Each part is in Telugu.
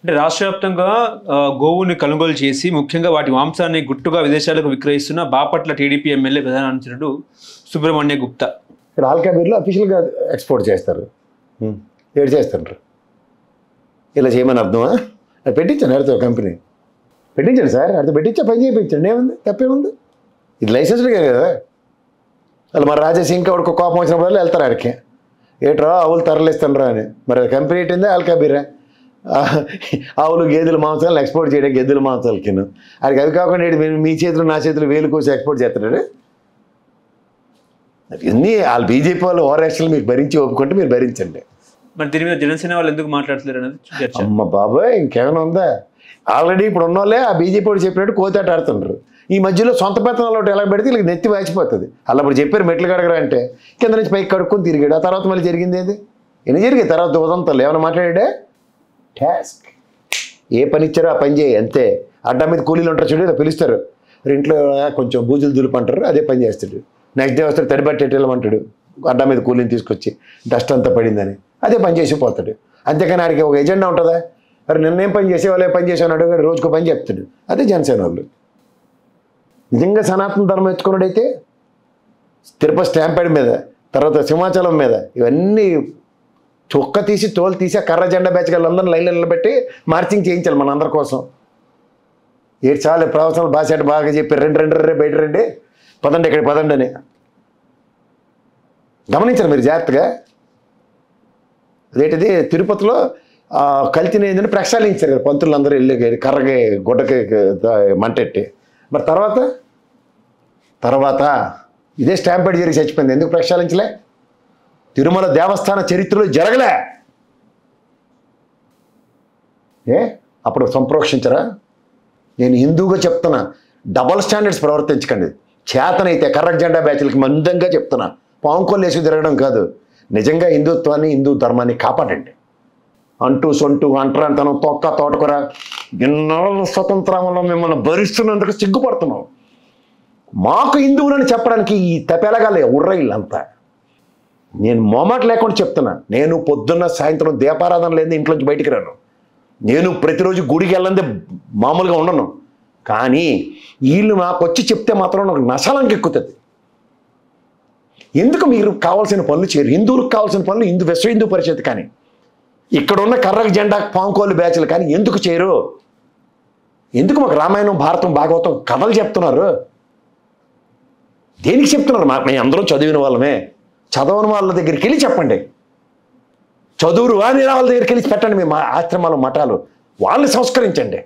అంటే రాష్ట్ర వ్యాప్తంగా గోవుని కొనుగోలు చేసి ముఖ్యంగా వాటి మాంసాన్ని గుట్టుగా విదేశాలకు విక్రయిస్తున్న బాపట్ల టీడీపీ ఎమ్మెల్యే ప్రధాన అనుచరుడు సుబ్రహ్మణ్య గుప్తా. ఇక్కడ ఆల్కాబీర్లో అఫీషియల్గా ఎక్స్పోర్ట్ చేస్తారు. ఏడు చేస్తుంటారు. ఇలా చేయమని అర్థమా? అది పెట్టించండి, అడితే కంపెనీ పెట్టించండి సార్, అడితే పెట్టించా, పని చేయించండి, ఏముంది, తప్పేముంది? ఇది లైసెన్స్డ్గా కదా. వాళ్ళు మరి రాజేసి ఇంకా ఒక కోపం వచ్చినప్పుడు వెళ్తారు ఆడికి, ఏట్రా ఆవులు తరలిస్తానరా అని. మరి కంపెనీ ఏంటిందే ఆల్కాబీరా, ఆవులు గేదెల మాంసాలను ఎక్స్పోర్ట్ చేయడం, గేదెల మాంసాలకి ఆడికి అవి కాకుండా మీ చేతులు నా చేతులు వేలు కోసి ఎక్స్పోర్ట్ చేస్తాడు. ఇవన్నీ వాళ్ళు బీజేపీ వాళ్ళు ఓవర్ యాక్షన్ మీకు భరించి ఒప్పుకుంటే మీరు భరించండి. మరి దీని మీద జనసేన వాళ్ళు ఎందుకు మాట్లాడలేరు అనేది అమ్మ బాబాయ్, ఇంకేమైనా ఉందా? ఆల్రెడీ ఇప్పుడు ఉన్న వాళ్ళే ఆ బీజేపీ వాడు చెప్పినట్టు కోతాట ఆడుతుంటారు. ఈ మధ్యలో సొంత పెత్తనాలు ఒకటి ఎలా పెడితే వీళ్ళకి నెత్తి వాచిపోతుంది. అలా ఇప్పుడు చెప్పారు మెట్లు కడగరా అంటే కింద నుంచి పైకి కడుక్కొని తిరిగాడు. ఆ తర్వాత మళ్ళీ జరిగింది ఏంది? ఎన్ని జరిగాయి తర్వాత ఉదంతాలు ఏమైనా మాట్లాడాడే? టాస్క్ ఏ పని ఇచ్చారో ఆ పని చేయి అంతే. అడ్డా మీద కూలీలు ఉంటారు చూడు, పిలుస్తారు, ఇంట్లో కొంచెం బూజులు దులుపు అంటారు, అదే పని చేస్తాడు. నెక్స్ట్ డే వస్తాడు, తడిబట్టేటమంటాడు, అడ్డా మీద కూలీని తీసుకొచ్చి డస్ట్ అంతా పడిందని అదే పని చేసి పోతాడు. అంతేకాని ఆడికి ఒక ఎజెండా ఉంటుందా? మరి నిన్నేం పని చేసేవాళ్ళు ఏ పని చేసావు అడుగు, రోజుకో పని చెప్తాడు. అదే జనసేన వాళ్ళు. నిజంగా సనాతన ధర్మం ఎత్తుకున్నాడైతే తిరుపతి స్టాంపేడ్ మీద, తర్వాత సింహాచలం మీద ఇవన్నీ చొక్క తీసి తోలు తీసి ఆ కర్ర జెండా బ్యాచ్ వాళ్ళందరినీ లైన్లో నిలబెట్టి మార్చింగ్ చేయించాలి మన అందరి కోసం. ఏడు చాలు ప్రవచనాలు బాగా బాగా చెప్పి రెండు బయట రండి, పదండి ఇక్కడ పదండి అని. గమనించారు మీరు జాగ్రత్తగా. అదేంటిది తిరుపతిలో కల్తీని ఏంటంటే ప్రక్షాళించారు కదా పంతులు అందరూ వెళ్ళి కర్రకి గుడ్డకి మంటెట్టి. మరి తర్వాత ఇదే స్టాంపేడ్ జరిగి చచ్చిపోయింది. ఎందుకు ప్రక్షాళించలే? తిరుమల దేవస్థాన చరిత్రలో జరగలే. అప్పుడు సంప్రోక్షించరా? నేను హిందూగా చెప్తున్నా, డబల్ స్టాండర్డ్స్ ప్రవర్తించకండి. చేతనైతే కర్ర జెండా బ్యాచ్లకి మందంగా చెప్తున్నా, పాంకోలు వేసి తిరగడం కాదు. నిజంగా హిందుత్వాన్ని, హిందూ ధర్మాన్ని కాపాడండి. అంటూ సొంటూ అంటరాంతనం తొక్క తోటకూర ఎన్నో స్వతంత్రంలో మిమ్మల్ని భరిస్తున్నందుకు సిగ్గుపడుతున్నాం. మాకు హిందువులని చెప్పడానికి ఈ తపెలగాలే ఉర్రైళ్ళంతా. నేను మొమాట లేకుండా చెప్తున్నా, నేను పొద్దున్న సాయంత్రం దీపారాధన లేని ఇంట్లోంచి బయటికి రాను. నేను ప్రతిరోజు గుడికి వెళ్ళందే మామూలుగా ఉండను. కానీ వీళ్ళు నాకు వచ్చి చెప్తే మాత్రం నాకు నశాలానికి ఎక్కుతుంది. ఎందుకు మీరు కావాల్సిన పనులు చేయరు? హిందువులకు కావాల్సిన పనులు విశ్వ హిందూ పరిషత్ కానీ ఇక్కడున్న కర్రక జెండా పాంకోలు బ్యాచ్లు కానీ ఎందుకు చేయరు? ఎందుకు మాకు రామాయణం, భారతం, భాగవతం కథలు చెప్తున్నారు? దేనికి చెప్తున్నారు? మేము అందరం చదివిన వాళ్ళమే. చదవని వాళ్ళ దగ్గరికి వెళ్ళి చెప్పండి. చదువురు అని వాళ్ళ దగ్గరికి వెళ్ళి పెట్టండి మీ ఆశ్రమాలు, మఠాలు. వాళ్ళని సంస్కరించండి.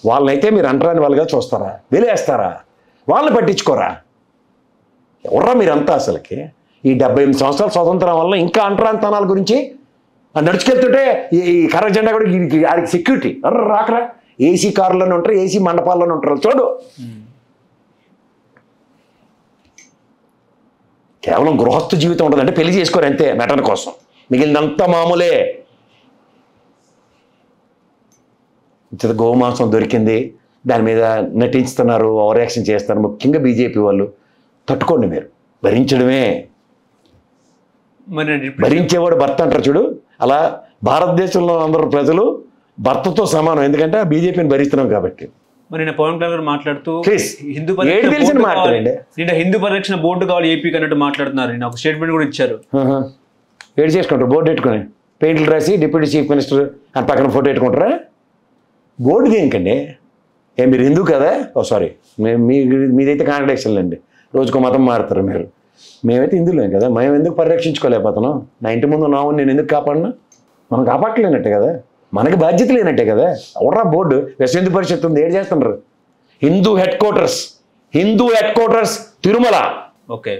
వాళ్ళనైతే మీరు అంటరాని వాళ్ళుగా చూస్తారా? వెలేస్తారా? వాళ్ళని పట్టించుకోరా? ఎవర్రా మీరంతా అసలుకి? ఈ 78 సంవత్సరాల స్వతంత్రం వల్ల ఇంకా అంటరాంతనాల గురించి నడుచుకెళ్తుంటే ఈ కర్ర జెండా కూడా ఆడికి సెక్యూరిటీ రాకరా. ఏసీ కారులోనే ఉంటారు, ఏసీ మండపాల్లోనే ఉంటారు. చూడు, కేవలం గృహస్థు జీవితం ఉంటుందంటే పెళ్లి చేసుకోరు అంతే నటన కోసం, మిగిలినంతా మామూలే. గోమాంసం దొరికింది, దాని మీద నటించుతున్నారు, ఓవర్ యాక్షన్ చేస్తున్నారు. ముఖ్యంగా బీజేపీ వాళ్ళు తట్టుకోండి, మీరు భరించడమే. భరించేవాడు భర్త అంటారు చూడు, అలా భారతదేశంలో అందరూ ప్రజలు భర్తతో సమానం. ఎందుకంటే బీజేపీని భరిస్తున్నాం కాబట్టి. మరి పవన్ కళ్యాణ్ గారు మాట్లాడుతూ హిందూ పరిరక్షణ బోర్డు కావాలి ఏపీకి అన్నట్టు మాట్లాడుతున్నారు. నేను ఒక స్టేట్మెంట్ కూడా ఇచ్చారు. ఏడు చేసుకుంటారు బోర్డు పెట్టుకుని, పెయింట్లు రాసి డిప్యూటీ చీఫ్ మినిస్టర్ అని పక్కన ఫోటో పెట్టుకుంటారా? బోర్డు దేనికండి? మీరు హిందూ కదా? సారీ, మీదైతే కాంట్రడిక్షన్ అండి. రోజుకో మతం మారుతారు మీరు. మేమైతే హిందువులేం కదా, మేము ఎందుకు పరిరక్షించుకోలేకపోతున్నాం? నా ఇంటి ముందు నావుని నేను ఎందుకు కాపాడినా? మనం కాపాడలేనట్టే కదా, మనకి బాధ్యత లేనట్టే కదా. ఎవరా బోర్డు? విశ్వ హిందూ పరిషత్ ఉంది, ఏడు చేస్తున్నారు. Hindu head quarters Tirumala. Okay,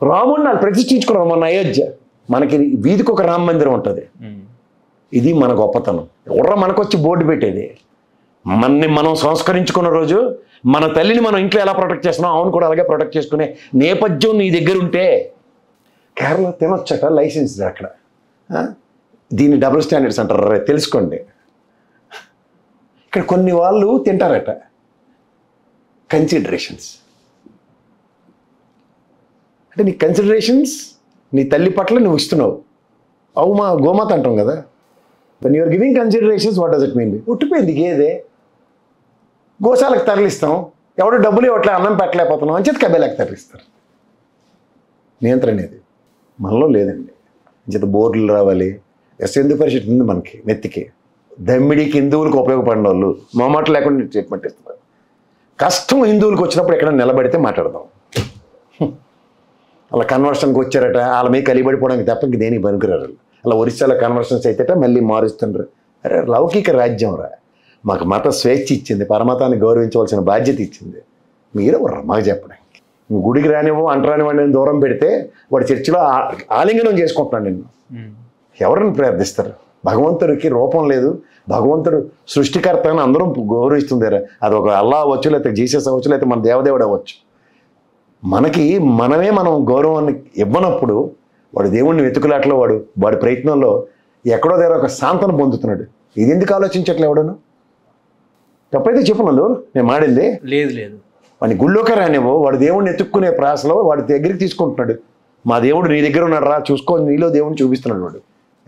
రాముడిని వాళ్ళు ప్రతిష్ఠించుకున్నారు. మన అయోధ్య మనకి వీధికి ఒక రామ మందిరం ఉంటుంది. ఇది మన గొప్పతనం. ఎవరా మనకు వచ్చి బోర్డు పెట్టేది? మనం సంస్కరించుకున్న రోజు మన తల్లిని మనం ఇంట్లో ఎలా ప్రొటెక్ట్ చేస్తున్నాం, అవును కూడా అలాగే ప్రొటెక్ట్ చేసుకునే నేపథ్యం నీ దగ్గర ఉంటే కేరళ తినొచ్చట, లైసెన్స్ అక్కడ. దీన్ని డబుల్ స్టాండర్డ్స్ అంటారు, తెలుసుకోండి. ఇక్కడ కొన్ని వాళ్ళు తింటారట. కన్సిడరేషన్స్ అంటే నీ కన్సిడరేషన్స్ నీ తల్లి పట్ల నువ్వు ఇస్తున్నావు. అవు మా గోమాత అంటాం కదా, when you're giving considerations what does it mean? ఉట్టిపోయింది గేదే, గోశాలకు తరలిస్తాం, ఎవడో డబ్బులు ఇవ్వట్లే, అన్నం పెట్టలేకపోతున్నాం అని చెప్పి కబేలకు తరలిస్తారు. నియంత్రణ అనేది మనలో లేదండి. చేత బోర్డులు రావాలి. హిందూ పరిషత్ ఉంది మనకి నెత్తికి, దమ్మిడికి హిందువులకు ఉపయోగపడిన వాళ్ళు మొమాట లేకుండా ట్రీట్మెంట్ ఇస్తున్నారు. కష్టం హిందువులకు వచ్చినప్పుడు ఎక్కడ నిలబడితే మాట్లాడదాం. అలా కన్వర్షన్కి వచ్చారట, వాళ్ళ మీద కలిబడిపోవడానికి తప్ప ఇంక దేనికి పనికిరారు. అలా ఒరిస్సాలో కన్వర్షన్స్ అయితే మళ్ళీ మారుస్తుండ్రు. అరే లౌకిక రాజ్యం రా, మాకు మత స్వేచ్ఛ ఇచ్చింది, పరమతాన్ని గౌరవించవలసిన బాధ్యత ఇచ్చింది. మీరెవర్రా మాకు చెప్పడానికి? నువ్వు గుడికి రానివ్వు, అంటరానివ్వండి అని దూరం పెడితే వాడు చర్చిలో ఆలింగనం చేసుకుంటున్నాడు నిన్ను. ఎవరిని ప్రార్థిస్తారు? భగవంతుడికి రూపం లేదు, భగవంతుడు సృష్టికర్త అని అందరూ గౌరవిస్తుందారా. అది ఒక అల్లా అవ్వచ్చు, లేకపోతే జీసస్ అవ్వచ్చు, లేకపోతే మన దేవదేవుడు అవ్వచ్చు. మనకి మనం గౌరవాన్ని ఇవ్వనప్పుడు వాడు దేవుణ్ణి వెతుకులాట్లో వాడి ప్రయత్నంలో ఎక్కడో దగ్గర ఒక శాంతను పొందుతున్నాడు. ఇది ఎందుకు ఆలోచించట్లే ఎవడను? తప్పైతే చెప్పనందు నేను మాడింది లేదు. వాడిని గుళ్ళోకి రానివ్వు, వాడు దేవుణ్ణి ఎత్తుక్కునే ప్రాసలో వాడి దగ్గరికి తీసుకుంటున్నాడు. మా దేవుడు నీ దగ్గర ఉన్నాడు రా చూసుకో, నీలో దేవుడిని చూపిస్తున్నాడు. వాడు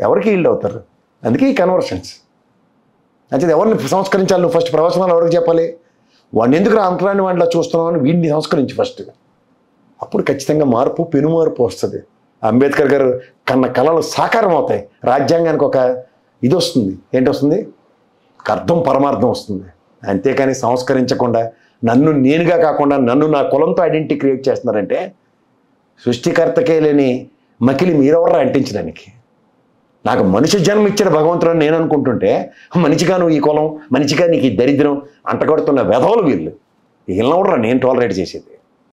ఎవరికి హీల్డ్ అవుతారు? అందుకే ఈ కన్వర్షన్స్. అంటే ఎవరిని సంస్కరించాలి? నువ్వు ఫస్ట్ ప్రవచనాలు ఎవరికి చెప్పాలి? వాడిని ఎందుకు అంతరాన్ని వాడిలో చూస్తున్నావు అని వీడిని సంస్కరించి ఫస్ట్. అప్పుడు ఖచ్చితంగా మార్పు, పెనుమార్పు వస్తుంది. అంబేద్కర్ గారు కన్న కళలు సాకారం అవుతాయి. రాజ్యాంగానికి ఒక ఇది వస్తుంది. ఏంటి వస్తుంది? అర్థం, పరమార్థం వస్తుంది. అంతేకాని సంస్కరించకుండా నన్ను నేనుగా కాకుండా నన్ను నా కులంతో ఐడెంటిటీ క్రియేట్ చేస్తున్నారంటే సృష్టికర్తకే లేని మకిలి మీరెవర్రా అంటించడానికి? నాకు మనిషి జన్మ ఇచ్చిన భగవంతుడు నేను అనుకుంటుంటే మనిషిగా నువ్వు ఈ కులం, మనిషిగా నీకు ఈ దరిద్రం అంటగడుతున్న వెధవలు వీళ్ళు. వీళ్ళనవడరా నేను టాలరేట్ చేసేది.